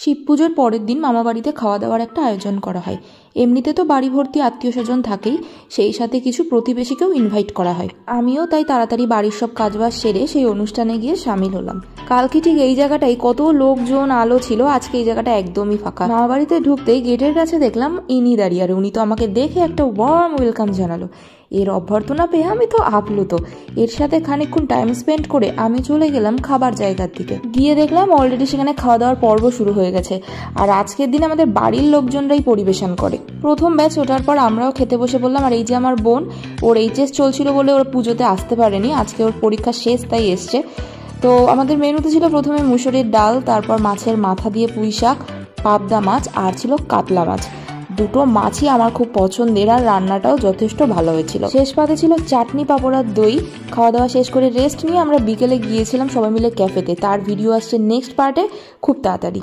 শিব পুজোর পরের দিন মামা বাড়িতে খাওয়া দাওয়ার একটা আয়োজন করা হয়। এমনিতে তো বাড়ি ভর্তি আত্মীয় স্বজন থাকেই, সেই সাথে কিছু প্রতিবেশীকেও ইনভাইট করা হয়। আমিও তাই তাড়াতাড়ি বাড়ির সব কাজবাজ সেরে সেই অনুষ্ঠানে গিয়ে সামিল হলাম। কালকে ঠিক এই জায়গাটাই কত লোকজন আলো ছিল, আজকে এই জায়গাটা একদমই ফাঁকা। মামা বাড়িতে ঢুকতেই গেটের কাছে দেখলাম ইনি দাঁড়িয়ে, আর উনি তো আমাকে দেখে একটা ওয়ার্ম ওয়েলকাম জানালো। এর অভ্যর্থনা পেয়ে আমি তো আপ্লুত। এর সাথে খানিকক্ষণ টাইম স্পেন্ড করে আমি চলে গেলাম খাবার জায়গার দিকে। গিয়ে দেখলাম অলরেডি সেখানে খাওয়া দাওয়ার পর্ব শুরু হয়ে গেছে, আর আজকের দিন আমাদের বাড়ির লোকজনরাই পরিবেশন করে। প্রথম ব্যাচ ওঠার পর আমরাও খেতে বসে বললাম। আর এই যে আমার বোন, ওর এইচএস চলছিল বলে ওর পুজোতে আসতে পারেনি, আজকে ওর পরীক্ষা শেষ তাই এসছে। তো আমাদের মেনুতে ছিল প্রথমে মুসুরির ডাল, তারপর মাছের মাথা দিয়ে পুঁই শাক, পাবদা মাছ, আর ছিল কাতলা মাছ। দুটো মাছই আমার খুব পছন্দের, আর রান্নাটাও যথেষ্ট ভালো হয়েছিল। শেষ পাতে ছিল চাটনি, পাঁপড় আর দই। খাওয়া দাওয়া শেষ করে রেস্ট নিয়ে আমরা বিকেলে গিয়েছিলাম সবাই মিলে ক্যাফেতে। তার ভিডিও আসছে নেক্সট পার্টে খুব তাড়াতাড়ি।